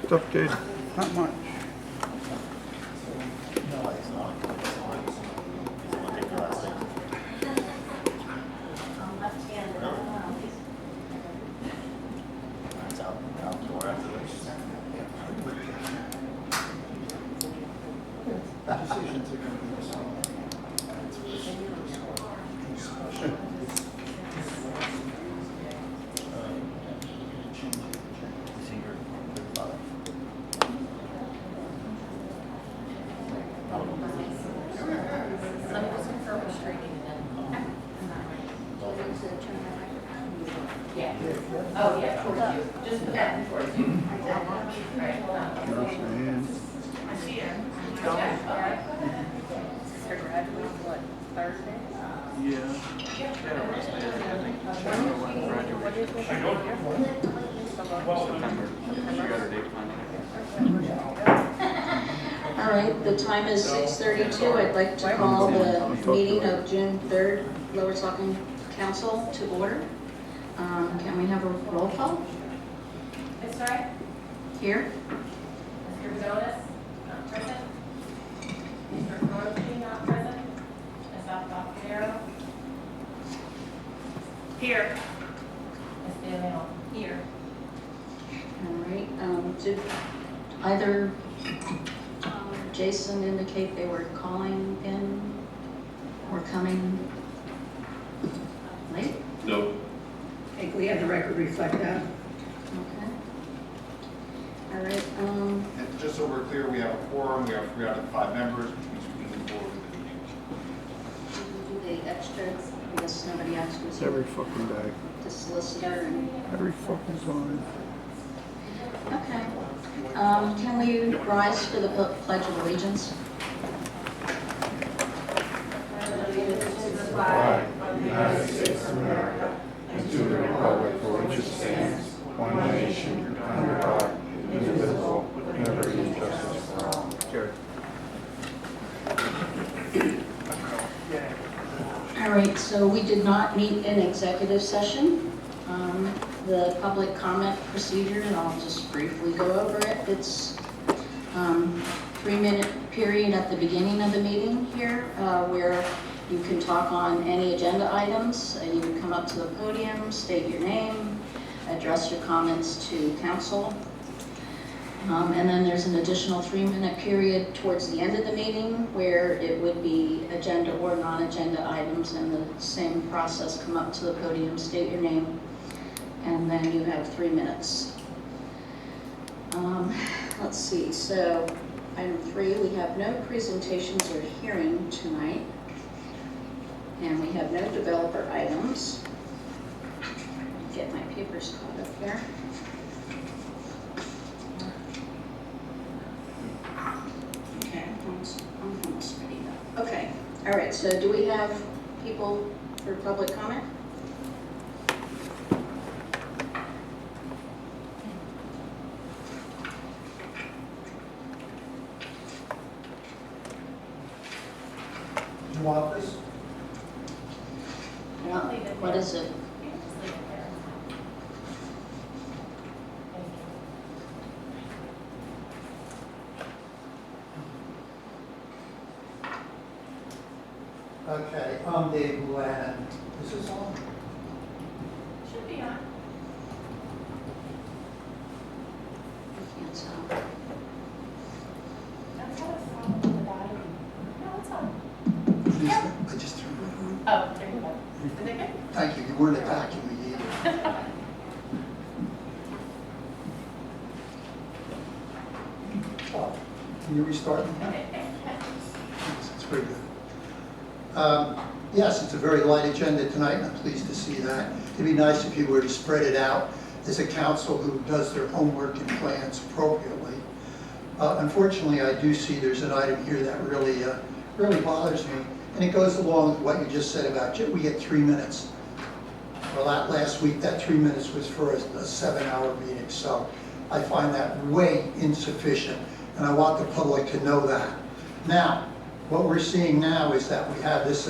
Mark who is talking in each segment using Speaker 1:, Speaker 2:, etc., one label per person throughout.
Speaker 1: Project update, not much.
Speaker 2: Decisions are going to be the
Speaker 3: Let me just confirm which training and then. Yeah. Oh, yeah, towards you. Just put that towards you. All right, hold on.
Speaker 1: And
Speaker 3: I see her. Okay. Sister graduates, what, Thursday?
Speaker 4: All right, the time is 6:32. I'd like to call the meeting of June 3rd, Lower Saucon Council to order. Can we have a roll call
Speaker 3: Ms. Wright?
Speaker 4: here?
Speaker 3: Mr. Banonis? Not present. Mr. Carocci, not present. Ms. Alfaro? Here. Ms. DeLeo? Here.
Speaker 4: All right, did either Jason indicate they were calling in or coming late?
Speaker 5: No.
Speaker 6: I think we have the record reflect that.
Speaker 4: Okay. All right,
Speaker 2: And just so we're clear, we have a quorum, we have 3 out of 5 members, which means we can move forward with the meeting.
Speaker 4: do the extras, I guess nobody asked was
Speaker 1: every fucking day,
Speaker 4: the solicitor and,
Speaker 1: every fucking time.
Speaker 4: okay. Can we rise for the Pledge of Allegiance?
Speaker 5: Flag of the United States of America and to the republic for which it stands, one nation, under God, indivisible, with liberty and justice for all.
Speaker 4: All right, so we did not meet in executive session. The public comment procedure, and I'll just briefly go over it. It's 3-minute period at the beginning of the meeting here, where you can talk on any agenda items. You can come up to the podium, state your name, address your comments to council. And then there's an additional 3-minute period towards the end of the meeting where it would be agenda or non-agenda items, and the same process: come up to the podium, state your name, and then you have 3 minutes. Let's see, so item 3, we have no presentations or hearing tonight, and we have no developer items. Get my papers caught up here. Okay, I'm almost ready now. Okay, all right, so do we have people for public comment?
Speaker 2: Do you want this?
Speaker 4: No, what is it?
Speaker 3: Yeah, just leave it there. Thank you.
Speaker 7: Okay, I'm Dave Glenn. Is this on?
Speaker 3: Should be on.
Speaker 4: I can't tell.
Speaker 3: That's how it's on the bottom. No, it's on.
Speaker 7: I just turned it on.
Speaker 3: Oh, there you go. Is it good?
Speaker 7: Thank you, you weren't attacking me either. Oh, can you restart me? It's pretty good. Yes, it's a very light agenda tonight, and I'm pleased to see that. It'd be nice if you were to spread it out as a council who does their homework and plans appropriately. Unfortunately, I do see there's an item here that really bothers me, and it goes along with what you just said about we get 3 minutes. Well, last week, that 3 minutes was for a 7-hour meeting, so I find that way insufficient, and I want the public to know that. Now, what we're seeing now is that we have this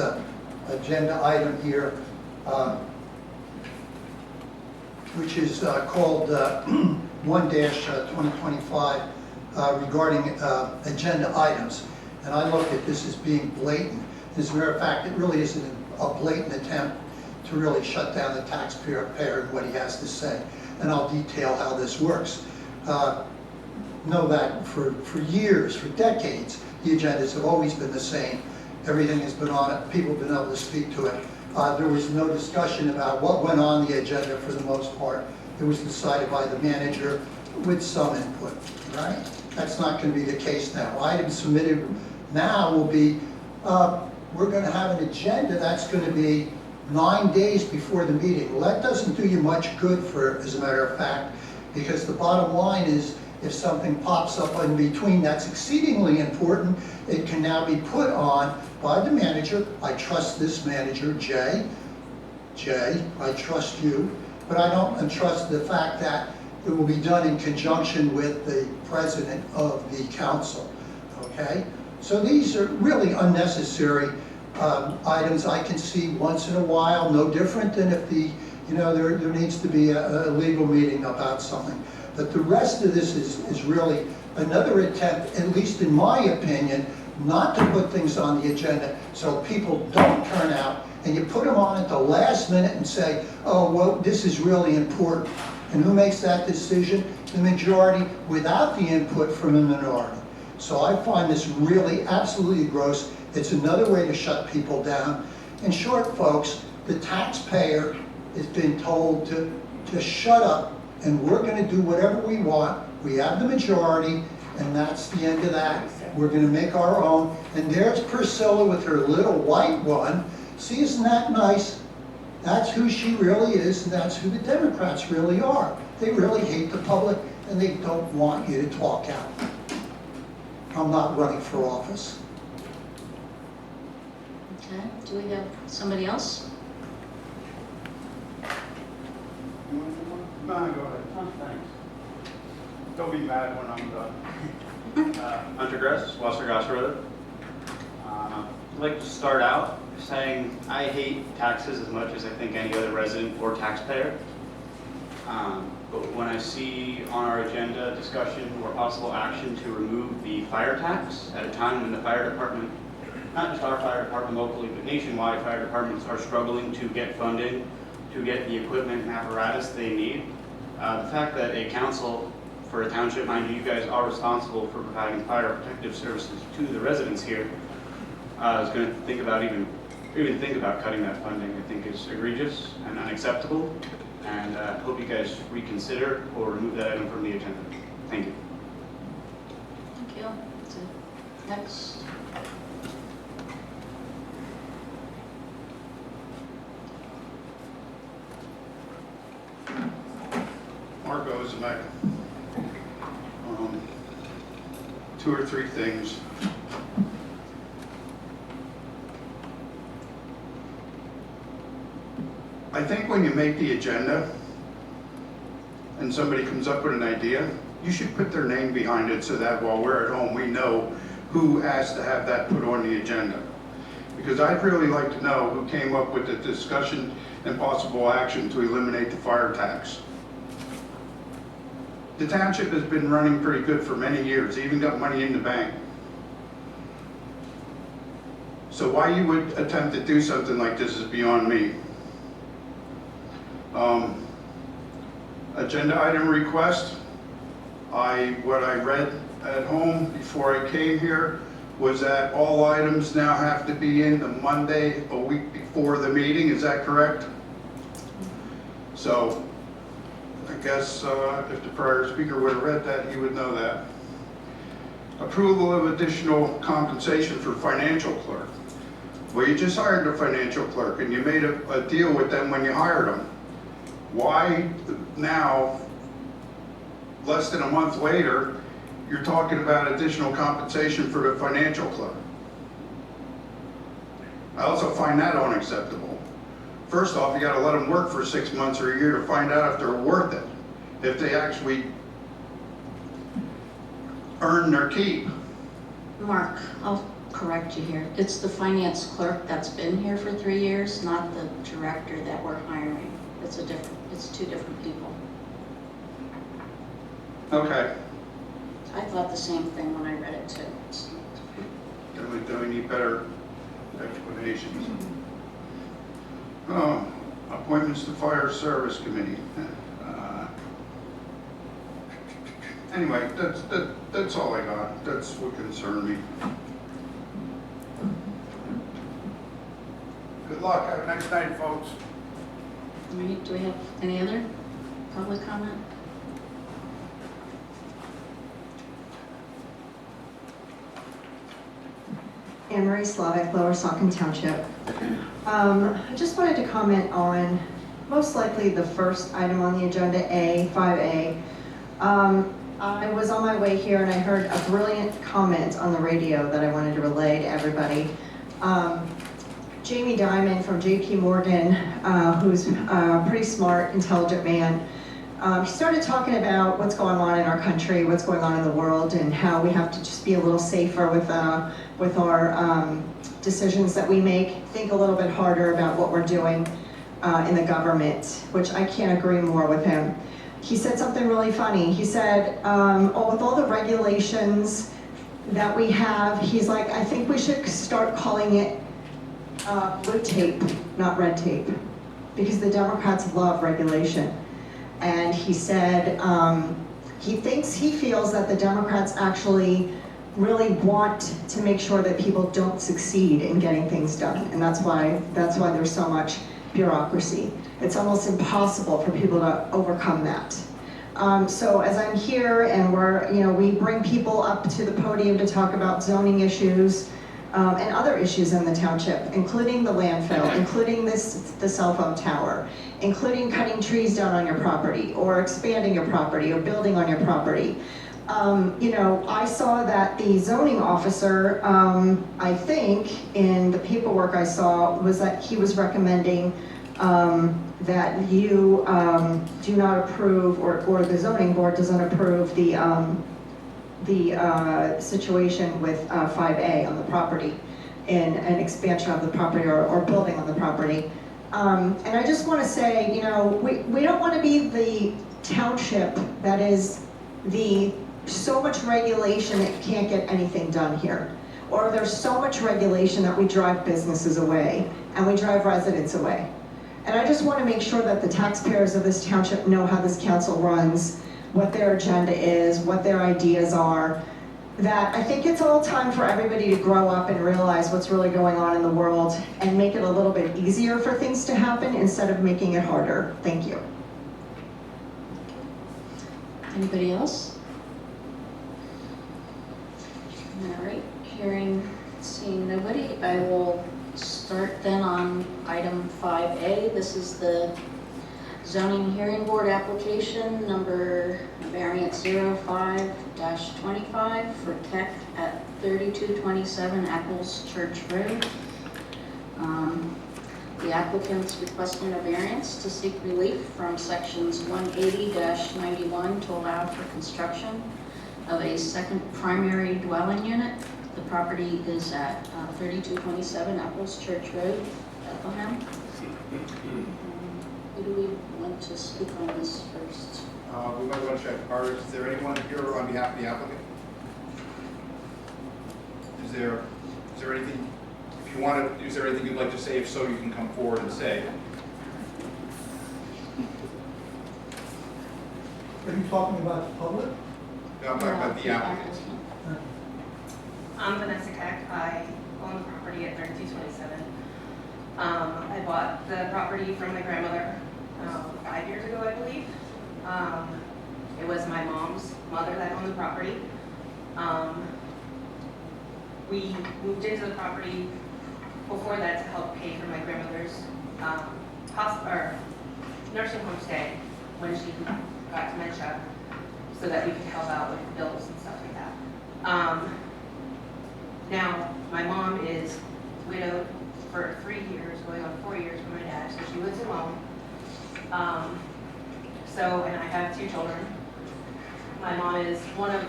Speaker 7: agenda item here, which is called 1-2025 regarding agenda items. And I look at this as being blatant. As a matter of fact, it really isn't a blatant attempt to really shut down the taxpayer and what he has to say. And I'll detail how this works. Know that for years, for decades, the agendas have always been the same. Everything has been on it. People have been able to speak to it. There was no discussion about what went on the agenda for the most part. It was decided by the manager with some input, right? That's not going to be the case now. Items submitted now will be, we're going to have an agenda that's going to be 9 days before the meeting. Well, that doesn't do you much good, as a matter of fact, because the bottom line is if something pops up in between that's exceedingly important, it can now be put on by the manager. I trust this manager, Jay, I trust you, but I don't trust the fact that it will be done in conjunction with the president of the council, okay? So these are really unnecessary items I can see once in a while, no different than if there needs to be a legal meeting about something. But the rest of this is really another attempt, at least in my opinion, not to put things on the agenda so people don't turn out, and you put them on at the last minute and say, oh, well, this is really important. And who makes that decision? The majority, without the input from the minority. So I find this really absolutely gross. It's another way to shut people down. In short, folks, the taxpayer is being told to shut up, and we're going to do whatever we want. We have the majority, and that's the end of that. We're going to make our own. And there's Priscilla with her little white one. See, isn't that nice? That's who she really is, and that's who the Democrats really are. They really hate the public, and they don't want you to talk out. I'm not running for office.
Speaker 4: Okay, do we have somebody else?
Speaker 1: No, go ahead. Oh, thanks. Don't be mad when I'm done.
Speaker 8: Hunter Gress, Western Gosh Road. I'd like to start out saying I hate taxes as much as I think any other resident or taxpayer. But when I see on our agenda discussion or possible action to remove the fire tax at a time when the fire department, not just our fire department locally, but nationwide fire departments are struggling to get funding, to get the equipment and apparatus they need. The fact that a council for a township, mind you, you guys are responsible for providing fire protective services to the residents here, is going to think about even think about cutting that funding, I think is egregious and unacceptable. And I hope you guys reconsider or remove that item from the agenda. Thank you.
Speaker 4: Thank you. So, next.
Speaker 5: Marco Zemeck. 2 or 3 things. I think when you make the agenda and somebody comes up with an idea, you should put their name behind it so that while we're at home, we know who asked to have that put on the agenda. Because I'd really like to know who came up with the discussion and possible action to eliminate the fire tax. The township has been running pretty good for many years, even got money in the bank. So why you would attempt to do something like this is beyond me. Agenda item request. What I read at home before I came here was that all items now have to be in the Monday a week before the meeting. Is that correct? So I guess if the prior speaker would have read that, he would know that. Approval of additional compensation for financial clerk. Well, you just hired a financial clerk and you made a deal with them when you hired them. Why now, less than a month later, you're talking about additional compensation for the financial clerk? I also find that unacceptable. First off, you got to let them work for 6 months or a year to find out if they're worth it, if they actually earn their keep.
Speaker 4: Mark, I'll correct you here. It's the finance clerk that's been here for 3 years, not the director that we're hiring. It's 2 different people.
Speaker 5: Okay.
Speaker 4: I thought the same thing when I read it too.
Speaker 5: Do we need better explanations? Oh, appointments to Fire Service Committee. Anyway, that's all I got. That's what concerned me.
Speaker 1: Good luck, have a nice night, folks.
Speaker 4: All right, do we have any other public comment?
Speaker 9: Anne Marie Slavic, Lower Saucon Township. I just wanted to comment on most likely the first item on the agenda, 5A. I was on my way here and I heard a brilliant comment on the radio that I wanted to relay to everybody. Jamie Dimon from JP Morgan, who's a pretty smart, intelligent man, he started talking about what's going on in our country, what's going on in the world, and how we have to just be a little safer with our decisions that we make, think a little bit harder about what we're doing in the government, which I can't agree more with him. He said something really funny. He said, with all the regulations that we have, he's like, I think we should start calling it blue tape, not red tape, because the Democrats love regulation. And he said he feels that the Democrats actually really want to make sure that people don't succeed in getting things done, and that's why there's so much bureaucracy. It's almost impossible for people to overcome that. So as I'm here and we bring people up to the podium to talk about zoning issues and other issues in the township, including the landfill, including the cell phone tower, including cutting trees down on your property, or expanding your property, or building on your property. I saw that the zoning officer, I think in the paperwork I saw, was that he was recommending that you do not approve, or the zoning board doesn't approve the situation with 5A on the property, and an expansion of the property, or building on the property. And I just want to say, we don't want to be the township that is so much regulation that you can't get anything done here. Or there's so much regulation that we drive businesses away, and we drive residents away. And I just want to make sure that the taxpayers of this township know how this council runs, what their agenda is, what their ideas are. That I think it's all time for everybody to grow up and realize what's really going on in the world, and make it a little bit easier for things to happen instead of making it harder. Thank you.
Speaker 4: Anybody else? All right, seeing nobody, I will start then on item 5A. This is the zoning hearing board application number variance 05-25 for tech at 3227 Apples Church Road. The applicant's requesting a variance to seek relief from sections 180-91 to allow for construction of a second primary dwelling unit. The property is at 3227 Apples Church Road, Bethlehem. Who do we want to speak on this first?
Speaker 2: We might want to check. Is there anyone here on behalf of the applicant? Is there anything, if you want to, is there anything you'd like to say? If so, you can come forward and say.
Speaker 7: Are you talking about the public?
Speaker 2: No, I'm talking about the applicant.
Speaker 10: I'm Vanessa Keck. I own the property at 3227. I bought the property from my grandmother 5 years ago, I believe. It was my mom's mother that owned the property. We moved into the property before that to help pay for my grandmother's nursing home stay when she got dementia, so that we could help out with bills and stuff like that. Now, my mom is widowed for 3 years, going on 4 years from my dad, so she lives alone. And I have 2 children. My mom is one of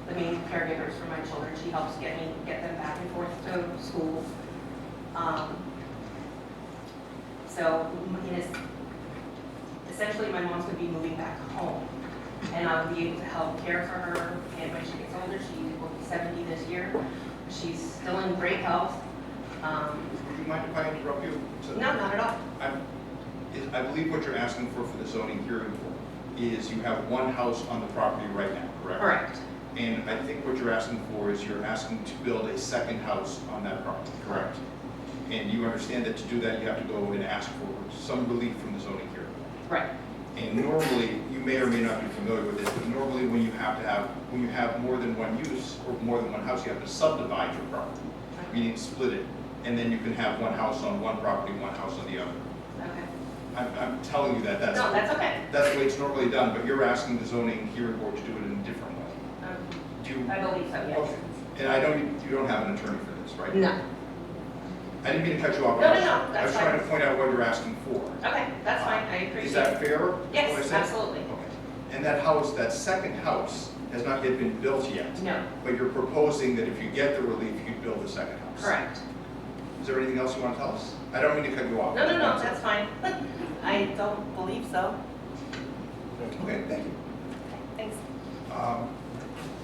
Speaker 10: the main caregivers for my children. She helps get them back and forth to school. Essentially, my mom's going to be moving back home and I'll be able to help care for her, and when she gets older, she will be 70 this year. She's still in great health.
Speaker 2: Would you mind if I interrupt you?
Speaker 10: No, not at all.
Speaker 2: I believe what you're asking for the zoning hearing board is you have one house on the property right now, correct?
Speaker 10: Correct.
Speaker 2: And I think what you're asking for is you're asking to build a second house on that property, correct? And you understand that to do that, you have to go and ask for some relief from the zoning hearing board.
Speaker 10: Right.
Speaker 2: And normally, you may or may not be familiar with this, but normally when you have more than one use or more than one house, you have to subdivide your property, meaning split it. And then you can have one house on one property, one house on the other.
Speaker 10: Okay.
Speaker 2: I'm telling you that that's.
Speaker 10: No, that's okay.
Speaker 2: That's the way it's normally done, but you're asking the zoning hearing board to do it in a different way. Do you?
Speaker 10: I believe so, yes.
Speaker 2: Okay. And I know you don't have an attorney for this, right?
Speaker 10: No.
Speaker 2: I didn't mean to cut you off.
Speaker 10: No,
Speaker 2: I was
Speaker 10: that's
Speaker 2: trying to
Speaker 10: fine.
Speaker 2: point out what you're asking for.
Speaker 10: Okay, that's fine, I appreciate it.
Speaker 2: Is that fair?
Speaker 10: Yes,
Speaker 2: what I said?
Speaker 10: absolutely.
Speaker 2: Okay. And that house, that second house, has not yet been built yet.
Speaker 10: No,
Speaker 2: But you're proposing that if you get the relief, you could build the second house.
Speaker 10: correct.
Speaker 2: Is there anything else you want to tell us? I don't mean to cut you off.
Speaker 10: No, that's fine. I don't believe so.
Speaker 2: Okay, thank you.
Speaker 10: Thanks.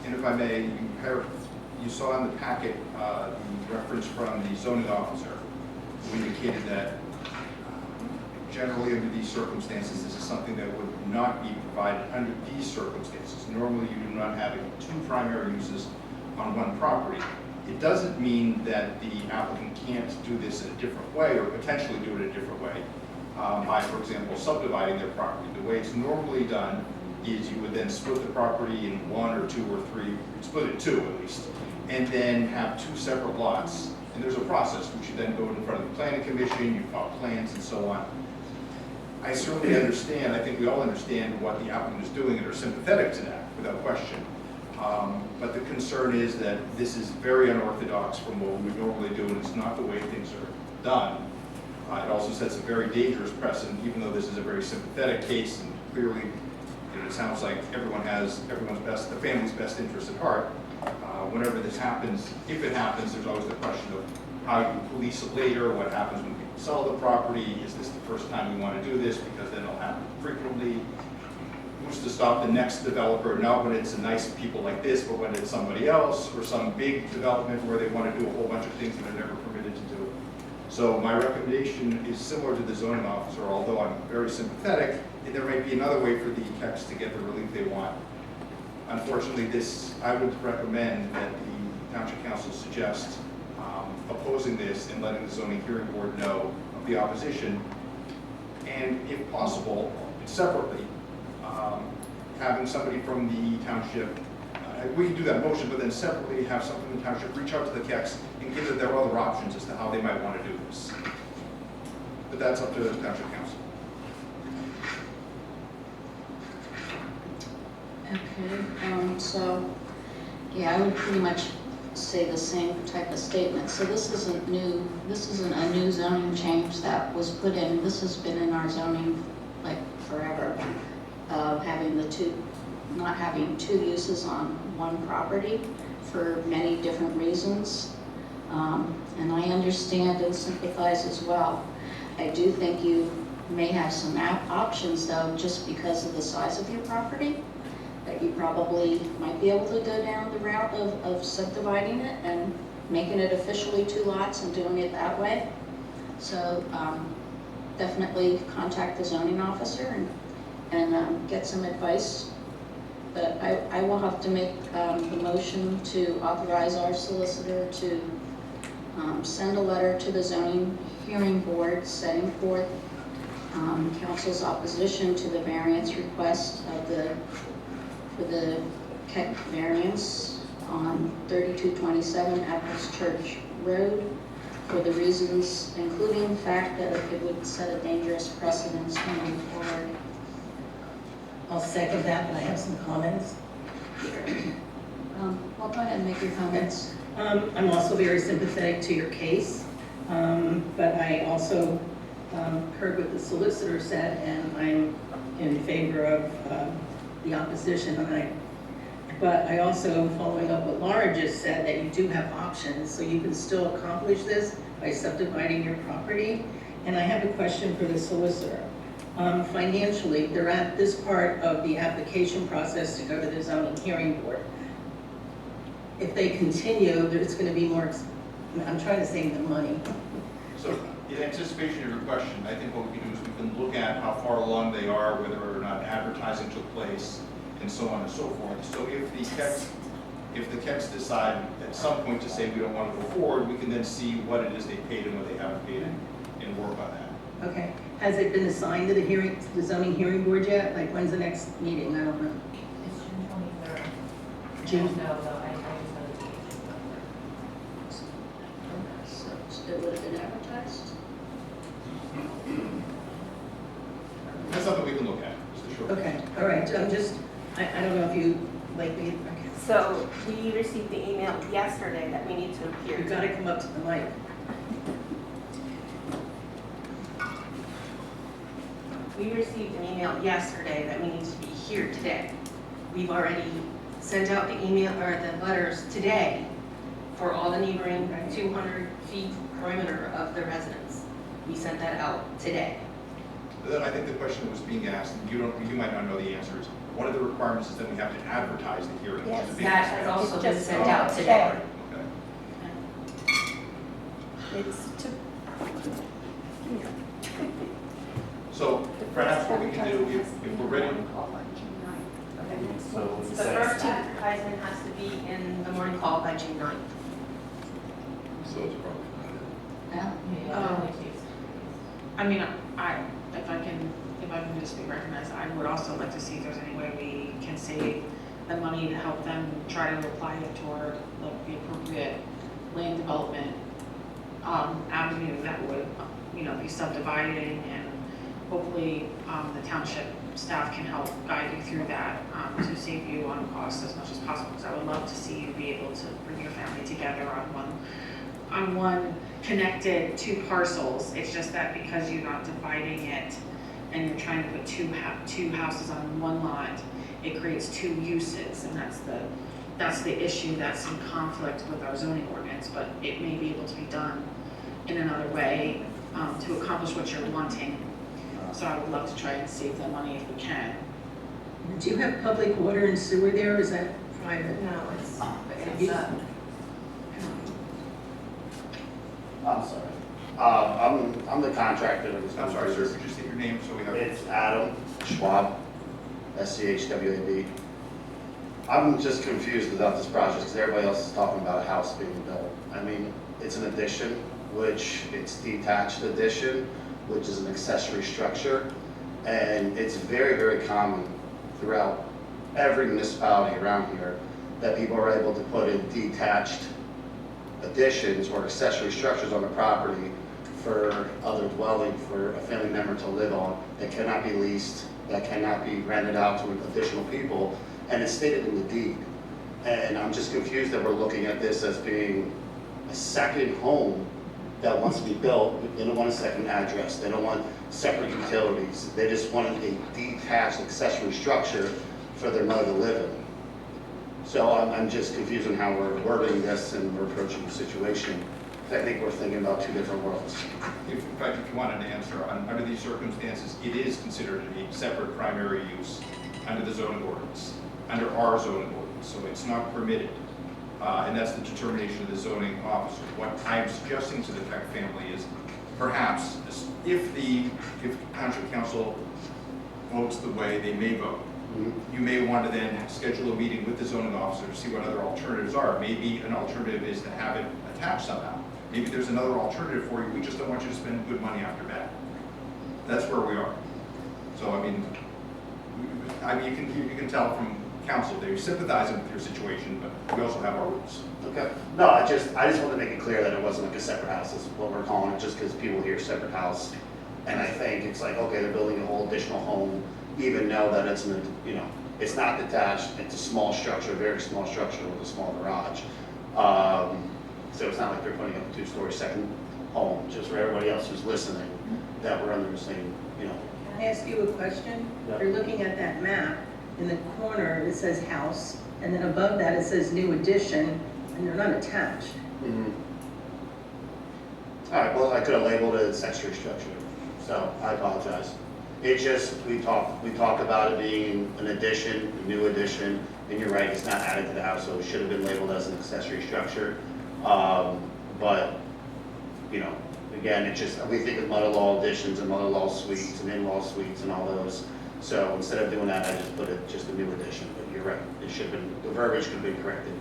Speaker 2: And if I may, you saw in the packet the reference from the zoning officer who indicated that generally under these circumstances, this is something that would not be provided under these circumstances. Normally, you do not have two primary uses on one property. It doesn't mean that the applicant can't do this in a different way or potentially do it a different way by, for example, subdividing their property. The way it's normally done is you would then split the property in one or two or three, split it two at least, and then have two separate lots. And there's a process which you then go in front of the planning commission, you file plans and so on. I certainly understand, I think we all understand what the applicant is doing and are sympathetic to that, without question. But the concern is that this is very unorthodox from what we would normally do, and it's not the way things are done. It also sets a very dangerous precedent, even though this is a very sympathetic case, and clearly, it sounds like everyone has the family's best interest at heart. Whenever this happens, if it happens, there's always the question of how you police it later, what happens when people sell the property, is this the first time we want to do this, because then it'll happen frequently. Who's to stop the next developer, not when it's nice people like this, but when it's somebody else, or some big development where they want to do a whole bunch of things that are never permitted to do. So my recommendation is similar to the zoning officer, although I'm very sympathetic, and there might be another way for the techs to get the relief they want. Unfortunately, I would recommend that the Township Council suggest opposing this and letting the zoning hearing board know of the opposition, and if possible, separately, having somebody from the township, we can do that motion, but then separately have somebody from the township reach out to the techs and give them their other options as to how they might want to do this. But that's up to the Township Council.
Speaker 4: Okay, so, yeah, I would pretty much say the same type of statement. So this isn't a new zoning change that was put in. This has been in our zoning like forever, not having two uses on one property for many different reasons. And I understand and sympathize as well. I do think you may have some options though, just because of the size of your property, that you probably might be able to go down the route of subdividing it and making it officially two lots and doing it that way. So definitely contact the zoning officer and get some advice. But I will have to make the motion to authorize our solicitor to send a letter to the zoning hearing board setting forth council's opposition to the variance request for the Keck variance on 3227 Apples Church Road for the reasons, including the fact that it would set a dangerous precedence moving forward.
Speaker 6: I'll second that, but I have some comments.
Speaker 4: Well, go ahead and make your comments.
Speaker 6: I'm also very sympathetic to your case, but I also heard what the solicitor said, and I'm in favor of the opposition. But I also, following up what Laura just said, that you do have options, so you can still accomplish this by subdividing your property. And I have a question for the solicitor. Financially, they're at this part of the application process to go to the zoning hearing board. If they continue, there's going to be more, I'm trying to save them money.
Speaker 2: So in anticipation of your question, I think what we can do is we can look at how far along they are, whether or not advertising took place, and so on and so forth. So if the Kecks decide at some point to say we don't want to go forward, we can then see what it is they paid and what they haven't paid and work on that.
Speaker 6: Okay. Has it been assigned to the zoning hearing board yet? Like, when's the next meeting? I don't know.
Speaker 3: It's June 23rd.
Speaker 6: June?
Speaker 3: No, I just know the date.
Speaker 4: So it would have been advertised?
Speaker 2: That's something we can look at, is the short answer.
Speaker 6: Okay, all right. So I'm just, I don't know if you like me. Okay.
Speaker 10: So we received the email yesterday that we need to appear.
Speaker 6: You've got to come up to the mic.
Speaker 10: We received an email yesterday that we need to be here today. We've already sent out the email or the letters today for all the neighboring 200 feet perimeter of the residence. We sent that out today.
Speaker 2: Then I think the question that was being asked, and you might not know the answers. One of the requirements is that we have to advertise the hearing.
Speaker 9: Yes.
Speaker 2: which is being
Speaker 10: That has
Speaker 2: asked.
Speaker 10: also been sent out today.
Speaker 2: Okay.
Speaker 9: It's to,
Speaker 2: So perhaps what we can do, if we're ready,
Speaker 8: So
Speaker 10: The first advertisement has to be in the morning call by June 9th.
Speaker 2: so it's probably not it.
Speaker 4: Yeah.
Speaker 11: I mean, if I can just be recognized, I would also like to see if there's any way we can save the money to help them try to apply it toward like the appropriate land development avenue that would, be subdividing, and hopefully the township staff can help guide you through that to save you on costs as much as possible, because I would love to see you be able to bring your family together on one connected two parcels. It's just that because you're not dividing it and you're trying to put two houses on one lot, it creates two uses, and that's the issue that's in conflict with our zoning ordinance. But it may be able to be done in another way to accomplish what you're wanting. So I would love to try and save the money if we can.
Speaker 6: Do you have public water and sewer there, or is that private?
Speaker 10: No, it's
Speaker 12: I'm sorry. I'm the contractor of this.
Speaker 2: I'm sorry, sir, could you state your name so we have?
Speaker 12: It's Adam Schwab, SCHWAB. I'm just confused about this project because everybody else is talking about a house being built. I mean, it's an addition, which it's detached addition, which is an accessory structure. And it's very, very common throughout every municipality around here that people are able to put in detached additions or accessory structures on the property for other dwelling, for a family member to live on, that cannot be leased, that cannot be rented out to additional people, and it's stated in the deed. And I'm just confused that we're looking at this as being a second home that wants to be built. They don't want a second address, they don't want separate utilities, they just want a detached accessory structure for their mother to live in. So I'm just confused on how we're wording this and we're approaching the situation. I think we're thinking about two different worlds.
Speaker 2: In fact, if you wanted to answer, under these circumstances, it is considered a separate primary use under the zoning ordinance, under our zoning ordinance, so it's not permitted. And that's the determination of the zoning officer. What I'm suggesting to the Keck family is perhaps if township council votes the way they may vote, you may want to then schedule a meeting with the zoning officer to see what other alternatives are. Maybe an alternative is to have it attached somehow. Maybe there's another alternative for you. We just don't want you to spend good money after bad. That's where we are. So I mean, you can tell from council they're sympathizing with your situation, but we also have our rules.
Speaker 12: Okay. No, I just want to make it clear that it wasn't like a separate house, is what we're calling it, just because people hear separate house. And I think it's like, okay, they're building a whole additional home, even know that it's, it's not detached, it's a small structure, a very small structure with a small garage. So it's not like they're putting up a two-story second home, just for everybody else who's listening, that we're under the same,
Speaker 6: Can I ask you a question?
Speaker 12: Yeah.
Speaker 6: You're looking at that map, in the corner it says house, and then above that it says new addition, and they're not attached.
Speaker 12: All right, well, I could have labeled it accessory structure, so I apologize. It just, we talked about it being an addition, a new addition, and you're right, it's not added to the house, so it should have been labeled as an accessory structure. But, you know, again, it just, we think of mother-in-law additions and mother-in-law suites and in-law suites and all those. So instead of doing that, I just put it just a new addition, but you're right, it should have been, the verbiage could have been corrected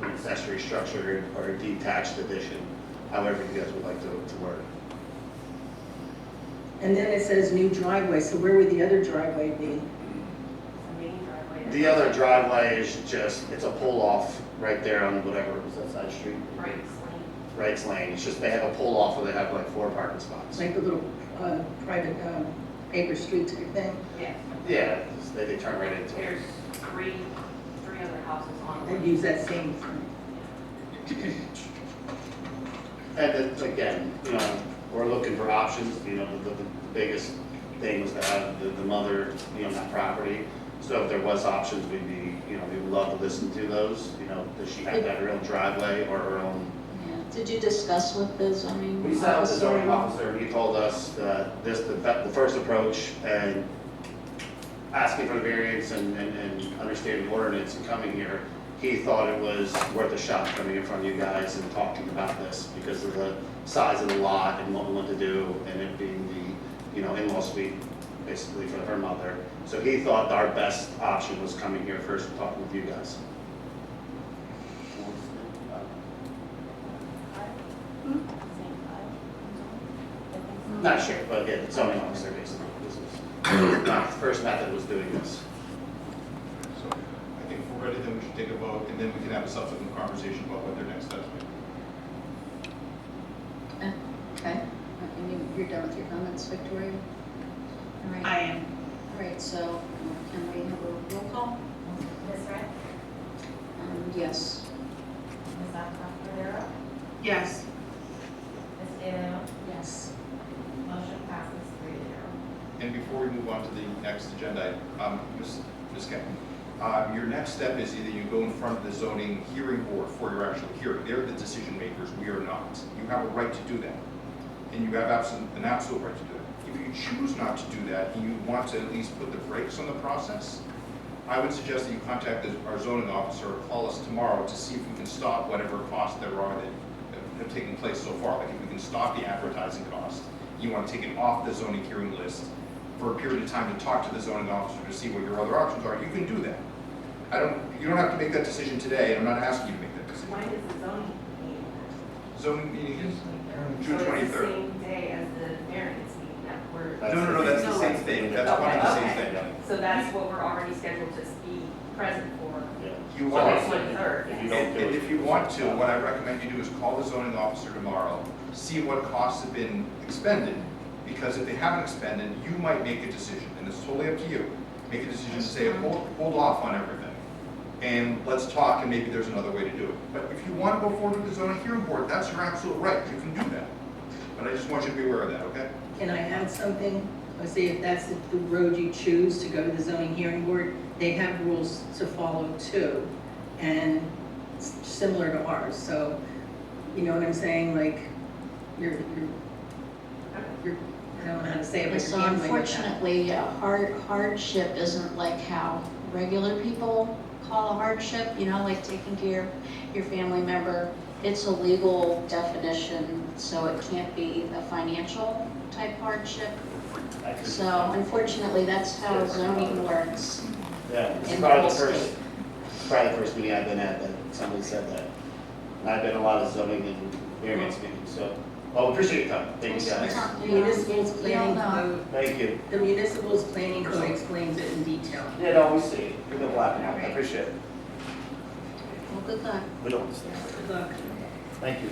Speaker 12: to an accessory structure or a detached addition, however you guys would like to word it.
Speaker 6: And then it says new driveway, so where would the other driveway be?
Speaker 10: A mini driveway.
Speaker 12: The other driveway is just, it's a pull-off right there on whatever, was that side street?
Speaker 10: Right, Lane.
Speaker 12: Wright's Lane, it's just they have a pull-off where they have like 4 parking spots.
Speaker 6: Like a little private paper street type thing?
Speaker 10: Yeah,
Speaker 12: Yeah, they turn right into it.
Speaker 10: there's three other houses on
Speaker 6: That
Speaker 10: it.
Speaker 6: use that same,
Speaker 12: And then, again, you know, we're looking for options, you know, the biggest thing was to have the mother be on that property. So if there was options, we'd be, you know, we would love to listen to those, you know, does she have to have her own driveway or her own?
Speaker 4: Yeah. Did you discuss with the zoning
Speaker 12: We sat with the zoning
Speaker 4: officer?
Speaker 12: officer, and he told us that the first approach and asking for the variance and understanding the ordinance and coming here, he thought it was worth a shot coming in front of you guys and talking about this because of the size of the lot and what we want to do, and it being the, you know, in-law suite basically for her mother. So he thought our best option was coming here first and talking with you guys. Not sure, but yeah, the zoning officer basically. This was not the first method was doing this.
Speaker 2: So I think if we're ready, then we should take a vote, and then we can have a subsequent conversation about what their next steps may be.
Speaker 4: Okay, you're done with your comments, Victoria? All right.
Speaker 11: I am.
Speaker 4: All right, so can we have a roll call?
Speaker 3: Ms. Wright?
Speaker 4: Yes.
Speaker 3: Ms. Rivera?
Speaker 11: Yes.
Speaker 3: Ms. DeLeo?
Speaker 4: Yes.
Speaker 3: Motion passes 3-0.
Speaker 2: And before we move on to the next agenda, Ms. Canon, your next step is either you go in front of the zoning hearing board for your actual hearing. They're the decision makers, we are not. You have a right to do that, and you have an absolute right to do it. If you choose not to do that, and you want to at least put the brakes on the process, I would suggest that you contact our zoning officer or call us tomorrow to see if we can stop whatever costs there are that have taken place so far. Like if we can stop the advertising cost, you want to take it off the zoning hearing list for a period of time to talk to the zoning officer to see what your other options are, you can do that. You don't have to make that decision today, and I'm not asking you to make that decision.
Speaker 10: When is the zoning meeting?
Speaker 2: Zoning meeting is June
Speaker 10: So it's the
Speaker 2: 23rd.
Speaker 10: same day as the variance meeting that we're.
Speaker 2: No, that's the same thing, that's one and the same thing.
Speaker 10: So that's what we're already scheduled to be present for.
Speaker 2: You
Speaker 10: So
Speaker 2: want,
Speaker 10: it's 23rd.
Speaker 12: If you don't
Speaker 2: and if you want to, what I recommend you do is call the zoning officer tomorrow, see what costs have been expended, because if they haven't expended, you might make a decision, and it's totally up to you. Make a decision to say, hold off on everything, and let's talk, and maybe there's another way to do it. But if you want to go forward with the zoning hearing board, that's your absolute right, you can do that. But I just want you to be aware of that, okay?
Speaker 6: Can I add something? I say if that's the road you choose to go to the zoning hearing board, they have rules to follow too, and similar to ours. So, you know what I'm saying? Like, you're I don't know how to say it, but
Speaker 4: So
Speaker 6: you're gambling with that.
Speaker 4: unfortunately, hardship isn't like how regular people call a hardship, you know, like taking care of your family member. It's a legal definition, so it can't be a financial type hardship. So unfortunately, that's how zoning works.
Speaker 12: Yeah, it's
Speaker 4: In
Speaker 12: probably
Speaker 4: the
Speaker 12: the
Speaker 4: whole
Speaker 12: first,
Speaker 4: state.
Speaker 12: it's probably the first meeting I've been at that somebody said that. And I've been in a lot of zoning and variance meetings, so, well, appreciate your time. Thank you guys.
Speaker 6: The municipal's planning
Speaker 4: Yeah.
Speaker 6: code,
Speaker 12: Thank you.
Speaker 6: the municipal's planning code explains it in detail.
Speaker 12: Yeah, no, we see it. You're the black and white. I appreciate it.
Speaker 4: Well, good luck.
Speaker 12: We don't understand.
Speaker 6: Good luck.
Speaker 12: Thank you.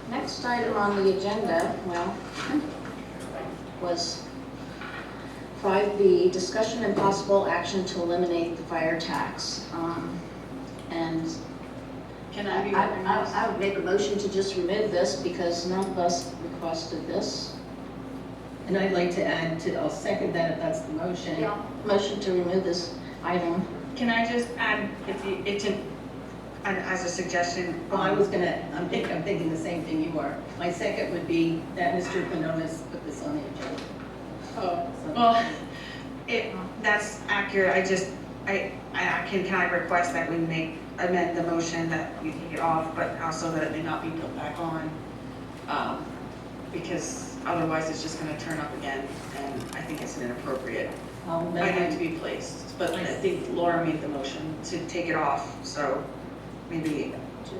Speaker 4: Next item on the agenda, well, was 5B, discussion and possible action to eliminate the fire tax. And
Speaker 11: Can I be recognized?
Speaker 4: I would make a motion to just remove this because none of us requested this.
Speaker 6: And I'd like to add to, I'll second that if that's the motion.
Speaker 4: Motion to remove this item.
Speaker 11: Can I just add, it's a and as a suggestion.
Speaker 6: Well, I'm thinking the same thing you are. My second would be that Mr. Banonis put this on the agenda.
Speaker 11: Oh,
Speaker 6: So-
Speaker 11: well, that's accurate, can I request that we amend the motion that we take it off, but also that it may not be put back on? Because otherwise it's just gonna turn up again, and I think it's an inappropriate
Speaker 6: I'll
Speaker 11: item to
Speaker 6: amend
Speaker 11: be placed. But I think Laura made the motion to take it off, so maybe to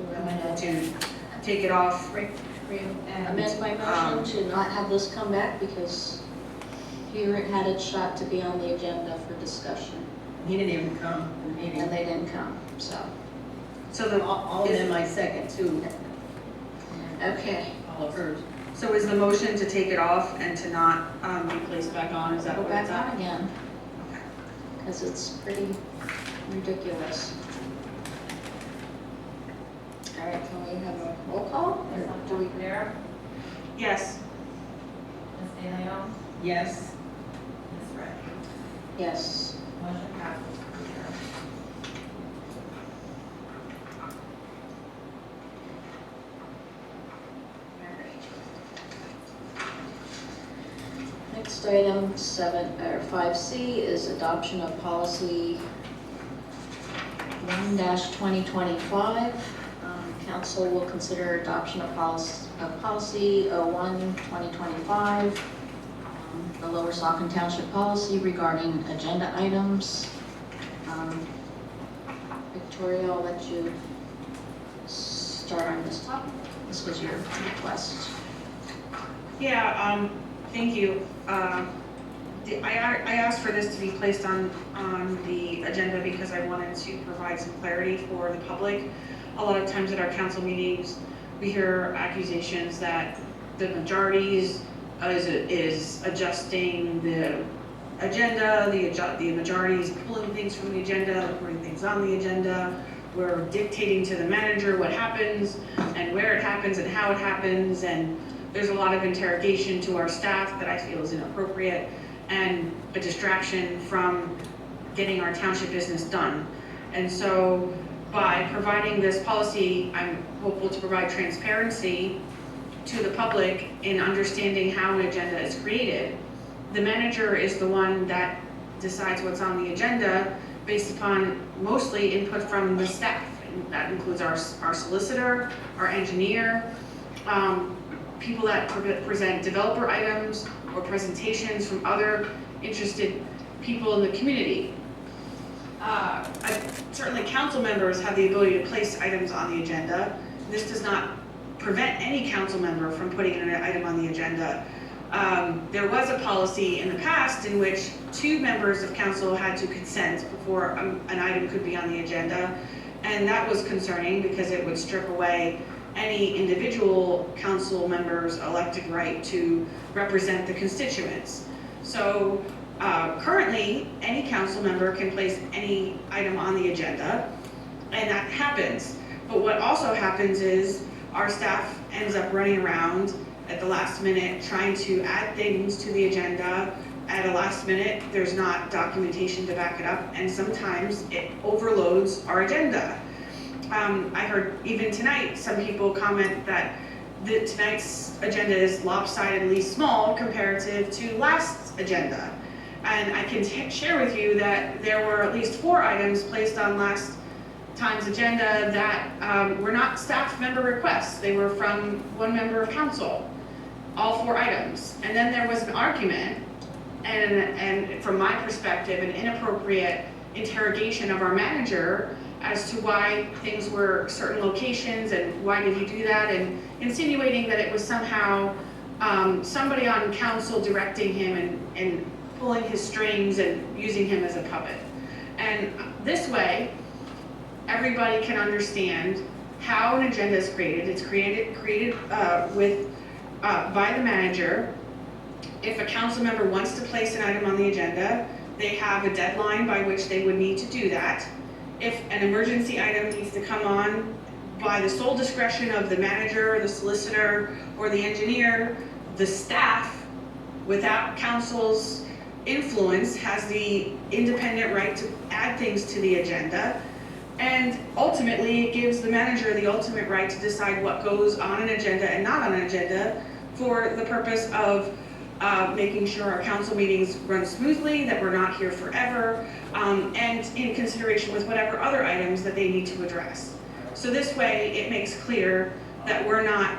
Speaker 11: take it off.
Speaker 4: Amend my motion to not have this come back because here it had its shot to be on the agenda for discussion,
Speaker 6: he didn't even come to the meeting.
Speaker 4: and they didn't come, so.
Speaker 11: So the,
Speaker 6: I'll amend my second too,
Speaker 4: Okay,
Speaker 6: all of hers.
Speaker 11: so is the motion to take it off and to not be placed back on, is that
Speaker 4: go
Speaker 11: what
Speaker 4: back
Speaker 11: it's
Speaker 4: on
Speaker 11: at?
Speaker 4: again, because it's pretty ridiculous. All right, can we have a roll call? Or do we?
Speaker 3: There,
Speaker 11: Yes.
Speaker 3: Ms. De Leon,
Speaker 6: Yes,
Speaker 3: Ms. Ray.
Speaker 4: Yes.
Speaker 3: Motion passes 4-0.
Speaker 4: Next item, 5C, is adoption of policy 1-2025. Council will consider adoption of policy 01-2025, the Lower Saucon Township policy regarding agenda items. Victoria, I'll let you start on this topic. This was your request.
Speaker 11: Yeah, thank you. I asked for this to be placed on the agenda because I wanted to provide some clarity for the public. A lot of times at our council meetings, we hear accusations that the majorities is adjusting the agenda, the majority is pulling things from the agenda, putting things on the agenda. We're dictating to the manager what happens and where it happens and how it happens, and there's a lot of interrogation to our staff that I feel is inappropriate and a distraction from getting our township business done. And so by providing this policy, I'm hopeful to provide transparency to the public in understanding how an agenda is created. The manager is the one that decides what's on the agenda based upon mostly input from the staff. And that includes our solicitor, our engineer, people that present developer items or presentations from other interested people in the community. Certainly council members have the ability to place items on the agenda. This does not prevent any council member from putting an item on the agenda. There was a policy in the past in which 2 members of council had to consent before an item could be on the agenda. And that was concerning because it would strip away any individual council member's elected right to represent the constituents. So currently, any council member can place any item on the agenda, and that happens. But what also happens is our staff ends up running around at the last minute trying to add things to the agenda. At a last minute, there's not documentation to back it up, and sometimes it overloads our agenda. I heard even tonight, some people comment that tonight's agenda is lopsidedly small comparative to last agenda. And I can share with you that there were at least 4 items placed on last time's agenda that were not staff member requests. They were from 1 member of council, all 4 items. And then there was an argument, and from my perspective, an inappropriate interrogation of our manager as to why things were certain locations and why did he do that, and insinuating that it was somehow somebody on council directing him and pulling his strings and using him as a puppet. And this way, everybody can understand how an agenda is created. It's created by the manager. If a council member wants to place an item on the agenda, they have a deadline by which they would need to do that. If an emergency item needs to come on by the sole discretion of the manager, the solicitor, or the engineer, the staff, without council's influence, has the independent right to add things to the agenda. And ultimately, it gives the manager the ultimate right to decide what goes on an agenda and not on an agenda for the purpose of making sure our council meetings run smoothly, that we're not here forever, and in consideration with whatever other items that they need to address. So this way, it makes clear that we're not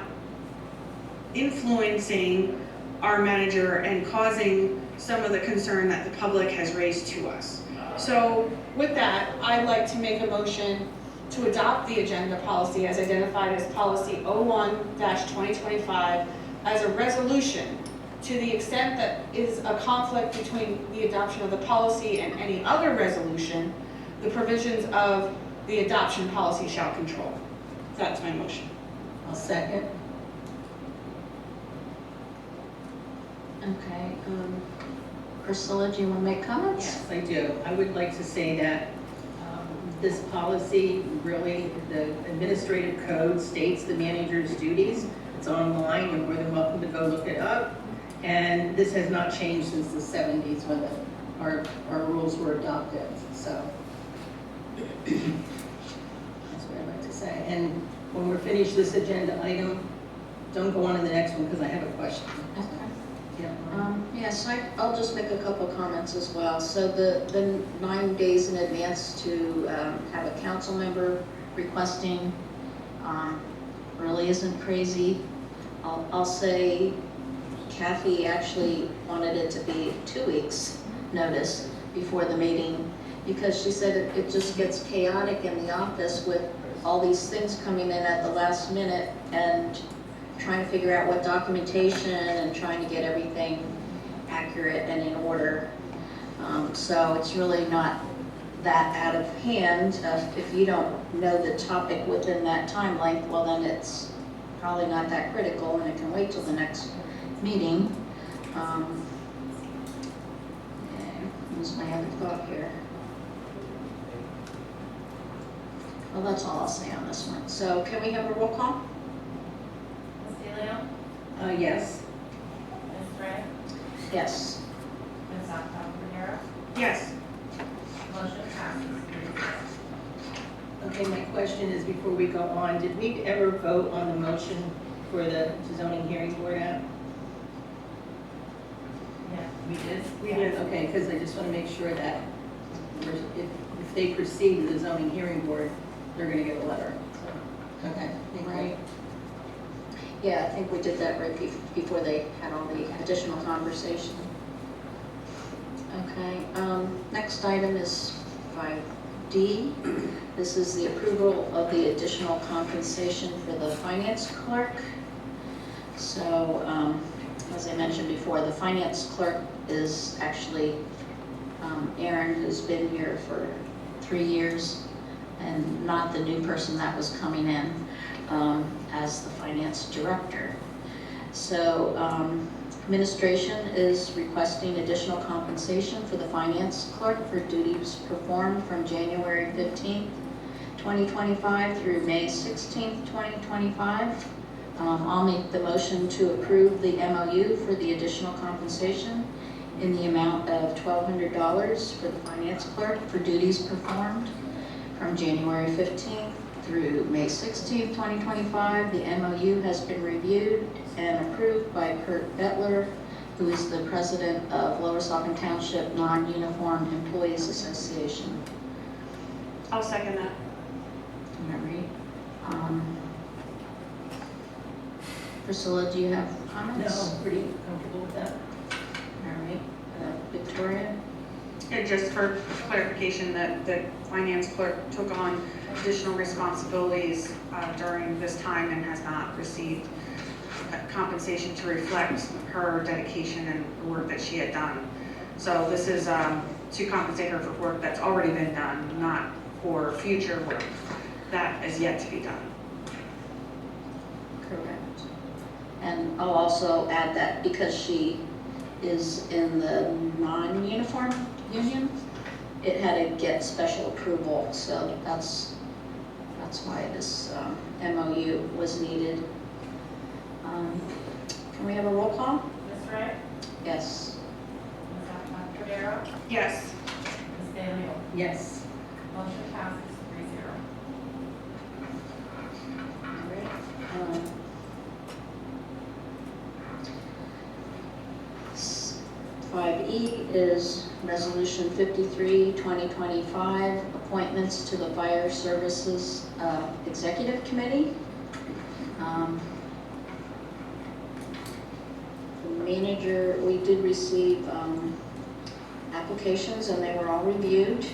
Speaker 11: influencing our manager and causing some of the concern that the public has raised to us.
Speaker 13: So with that, I'd like to make a motion to adopt the agenda policy as identified as policy 01-2025 as a resolution. To the extent that is a conflict between the adoption of the policy and any other resolution, the provisions of the adoption policy shall control. That's my motion.
Speaker 6: I'll second.
Speaker 4: Okay, Priscilla, do you want to make comments?
Speaker 6: Yes, I do. I would like to say that this policy, really, the administrative code states the manager's duties. It's online, you're more than welcome to go look it up. And this has not changed since the 70s when our rules were adopted, so. That's what I'd like to say. And when we're finished this agenda item, don't go on to the next one because I have a question.
Speaker 4: Okay.
Speaker 6: Yeah.
Speaker 4: Yes, I'll just make a couple comments as well. So the 9 days in advance to have a council member requesting really isn't crazy. I'll say Kathy actually wanted it to be 2 weeks notice before the meeting because she said it just gets chaotic in the office with all these things coming in at the last minute and trying to figure out what documentation and trying to get everything accurate and in order. So it's really not that out of hand. If you don't know the topic within that time length, well then it's probably not that critical and it can wait till the next meeting. What's my other thought here? Well, that's all I'll say on this one. So can we have a roll call?
Speaker 3: Ms. DeLeo?
Speaker 6: Yes.
Speaker 3: Ms. Ray?
Speaker 4: Yes.
Speaker 3: Ms. Saucon Township?
Speaker 11: Yes.
Speaker 3: Motion passes 3-0.
Speaker 6: Okay, my question is, before we go on, did we ever vote on the motion for the zoning hearing board app?
Speaker 3: Yeah, we did.
Speaker 6: We did. Okay, because I just want to make sure that if they proceed to the zoning hearing board, they're going to get a letter. So, okay, thank you.
Speaker 4: Right. Yeah, I think we did that right before they had all the additional conversation. Okay, next item is 5D. This is the approval of the additional compensation for the finance clerk. So, as I mentioned before, the finance clerk is actually Aaron, who's been here for 3 years, and not the new person that was coming in as the finance director. So administration is requesting additional compensation for the finance clerk for duties performed from January 15th, 2025 through May 16th, 2025. I'll make the motion to approve the MOU for the additional compensation in the amount of $1,200 for the finance clerk for duties performed from January 15th through May 16th, 2025. The MOU has been reviewed and approved by Kurt Bettler, who is the president of Lower Saucon Township Non-Uniform Employees Association.
Speaker 11: I'll second that.
Speaker 4: All right. Priscilla, do you have
Speaker 6: No,
Speaker 4: comments?
Speaker 6: I'm pretty comfortable with that.
Speaker 4: All right. Victoria?
Speaker 11: And just for clarification, that the finance clerk took on additional responsibilities during this time and has not received compensation to reflect her dedication and the work that she had done. So this is to compensate her for work that's already been done, not for future work that is yet to be done.
Speaker 4: Correct. And I'll also add that because she is in the non-uniform union, it had to get special approval, so that's why this MOU was needed. Can we have a roll call?
Speaker 3: Ms. Ray?
Speaker 4: Yes.
Speaker 3: Ms. Saucon Township?
Speaker 11: Yes.
Speaker 3: Ms. DeLeo?
Speaker 6: Yes.
Speaker 3: Motion passes 3-0.
Speaker 4: 5E is Resolution 53, 2025, appointments to the Fire Services Executive Committee. The manager, we did receive applications and they were all reviewed.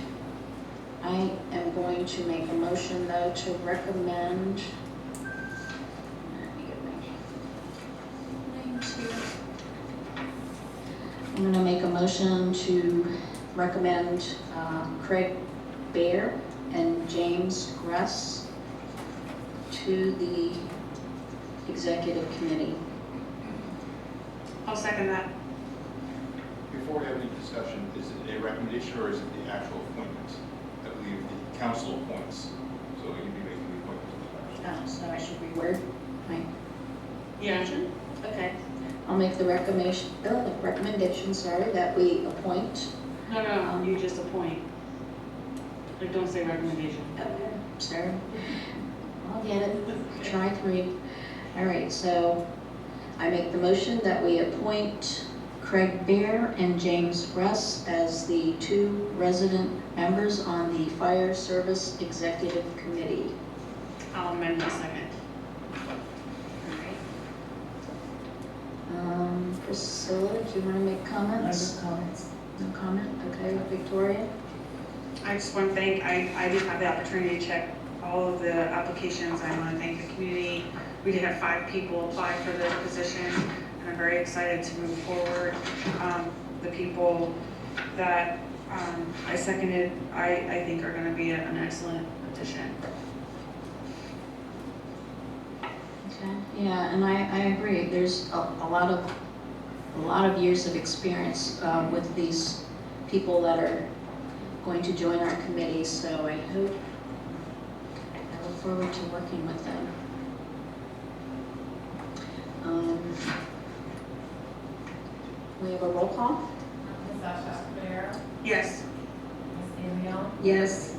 Speaker 4: I am going to make a motion though to recommend, let me get my names here. I'm going to make a motion to recommend Craig Baer and James Gress to the executive committee.
Speaker 11: I'll second that.
Speaker 2: Before we have any discussion, is it a recommendation or is it the actual appointments that the council appoints? So you'd be making the appointments.
Speaker 4: So I should reword my
Speaker 11: Yeah.
Speaker 4: motion? Okay. I'll make the recommendation, sorry, that we appoint.
Speaker 11: No, you just appoint. Like, don't say recommendation.
Speaker 4: Okay, sorry. I'll get it. Try 3. All right, so I make the motion that we appoint Craig Baer and James Gress as the 2 resident members on the Fire Service Executive Committee.
Speaker 11: I'll amend my second.
Speaker 4: Priscilla, do you want to make comments?
Speaker 6: No comments.
Speaker 4: No comment? Okay, Victoria?
Speaker 11: I just want to thank, I did have the opportunity to check all of the applications. I want to thank the community. We did have 5 people apply for the position, and I'm very excited to move forward. The people that I seconded, I think are going to be an excellent addition.
Speaker 4: Okay, yeah, and I agree. There's a lot of years of experience with these people that are going to join our committee, so I look forward to working with them. We have a roll call?
Speaker 3: Ms. Asha
Speaker 11: Yes.
Speaker 3: Ms. Danielle,
Speaker 6: Yes.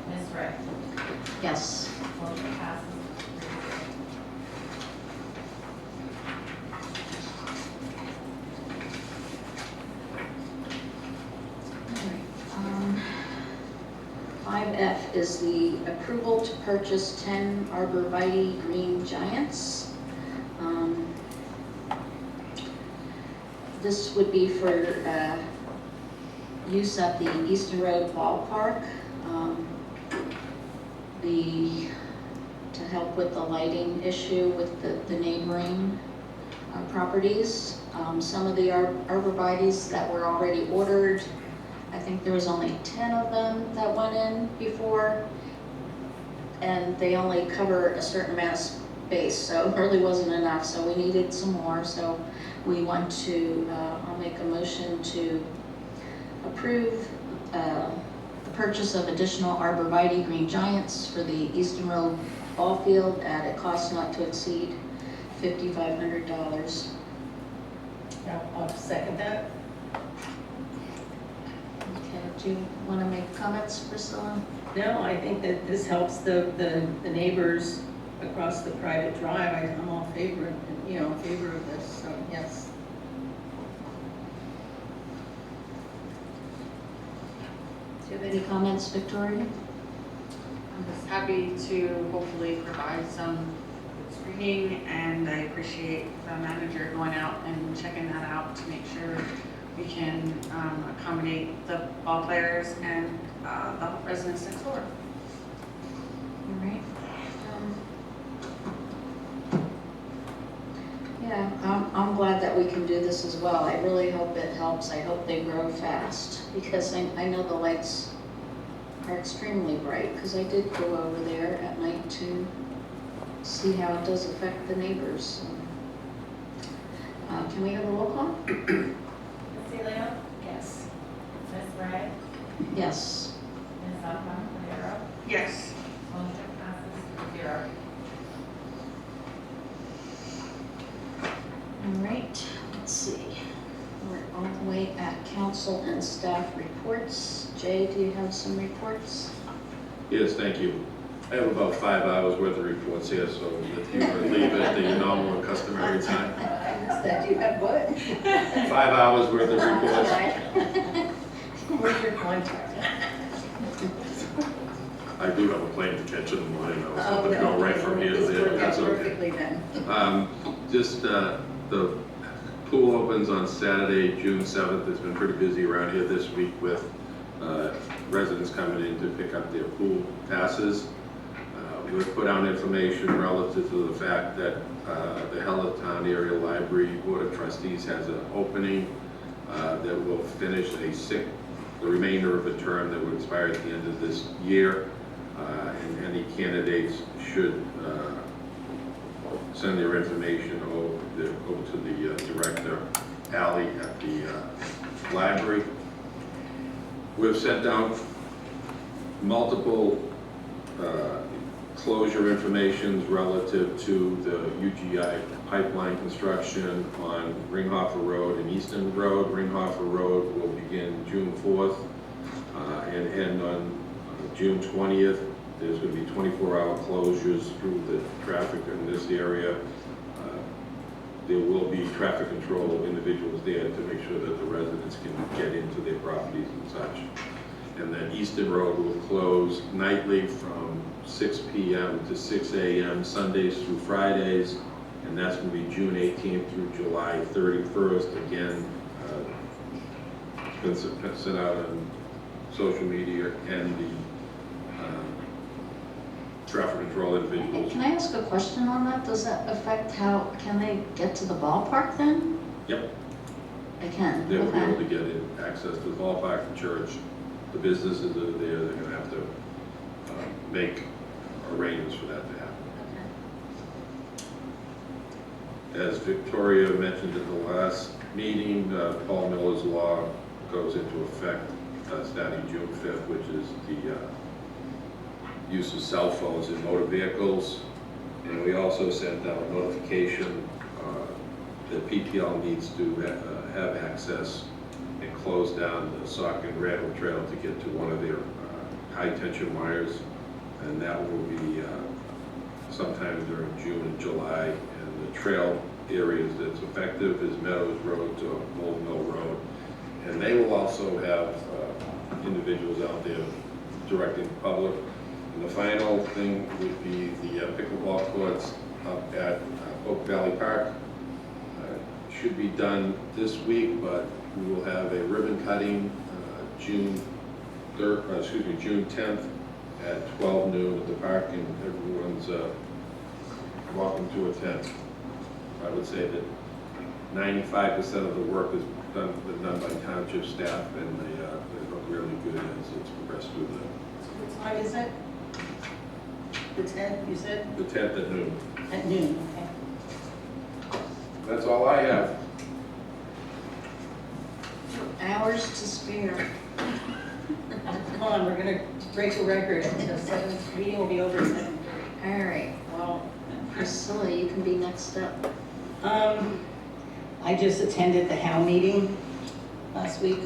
Speaker 3: Ms. Ray.
Speaker 4: Yes.
Speaker 3: Motion passes.
Speaker 4: All right. 5F is the approval to purchase 10 arborvitae green giants. This would be for use at the Eastern Road Ballpark. To help with the lighting issue with the neighboring properties. Some of the arborvitaes that were already ordered, I think there was only 10 of them that went in before, and they only cover a certain amount of space, so it really wasn't enough, so we needed some more. So we want to, I'll make a motion to approve the purchase of additional arborvitae green giants for the Eastern Road Ball Field at a cost not to exceed $5,500.
Speaker 6: I'll second that.
Speaker 4: Okay, do you want to make comments, Priscilla?
Speaker 6: No, I think that this helps the neighbors across the private drive. I'm all in favor of this, so yes.
Speaker 4: Do you have any comments, Victoria?
Speaker 11: I'm just happy to hopefully provide some screening, and I appreciate the manager going out and checking that out to make sure we can accommodate the ball players and the residents next door.
Speaker 4: All right. Yeah, I'm glad that we can do this as well. I really hope it helps. I hope they grow fast, because I know the lights are extremely bright, because I did go over there at night to see how it does affect the neighbors. Can we have a roll call?
Speaker 3: Ms. Celia? Yes. Ms. Ray?
Speaker 4: Yes.
Speaker 3: Ms. Alcantara?
Speaker 11: Yes.
Speaker 3: Motion passes 0.
Speaker 4: All right, let's see. We're all the way at council and staff reports. Jay, do you have some reports?
Speaker 14: Yes, thank you. I have about 5 hours worth of reports here, so if you would leave at the normal and customary time.
Speaker 6: That you have what?
Speaker 14: 5 hours worth of reports.
Speaker 6: Where's your contact?
Speaker 14: I do have a plane to catch in the morning. I was
Speaker 6: Oh,
Speaker 14: hoping to go
Speaker 6: no,
Speaker 14: right from here to
Speaker 6: this
Speaker 14: there, but
Speaker 6: worked
Speaker 14: that's
Speaker 6: out
Speaker 14: okay.
Speaker 6: perfectly then.
Speaker 14: Just, the pool opens on Saturday, June 7th. It's been pretty busy around here this week with residents coming in to pick up their pool passes. We've put out information relative to the fact that the Hellertown Area Library Board of Trustees has an opening that will finish the remainder of a term that will expire at the end of this year. And any candidates should send their information over to the director, Ally, at the library. We've sent out multiple closure informations relative to the UGI pipeline construction on Ringhofer Road and Easton Road. Ringhofer Road will begin June 4th and end on June 20th. There's going to be 24-hour closures through the traffic in this area. There will be traffic control individuals there to make sure that the residents can get into their properties and such. And then Easton Road will close nightly from 6 p.m. to 6 a.m. Sundays through Fridays, and that's going to be June 18th through July 31st. Again, it's been sent out on social media and the traffic control individuals.
Speaker 4: Can I ask a question on that? Does that affect how, can they get to the ballpark then?
Speaker 14: Yep,
Speaker 4: They can,
Speaker 14: they'll be able
Speaker 4: okay.
Speaker 14: to get in, access to the ballpark, the church, the businesses that are there. They're going to have to make arrangements for that to happen. As Victoria mentioned at the last meeting, Paul Miller's Law goes into effect starting June 5th, which is the use of cell phones in motor vehicles. And we also sent out notification that PPL needs to have access and close down the Saucon Rail Trail to get to one of their high tension wires. And that will be sometime during June and July. And the trail areas that's effective is Meadows Road to Old Mill Road. And they will also have individuals out there directing the public. And the final thing would be the pickleball courts up at Oak Valley Park. Should be done this week, but we will have a ribbon cutting June 10th at 12 noon at the park, and everyone's welcome to attend. I would say that 95% of the work is been done by township staff, and they look really good as it's progressed through
Speaker 6: What time is it? The 10th, you said?
Speaker 14: the 10th at noon.
Speaker 6: At noon, okay.
Speaker 14: That's all I have.
Speaker 4: Hours to spare.
Speaker 6: Come on, we're gonna break the record. The seventh meeting will be over at 7:30.
Speaker 4: All right, well, Priscilla, you can be next up.
Speaker 6: I just attended the HOW meeting last week.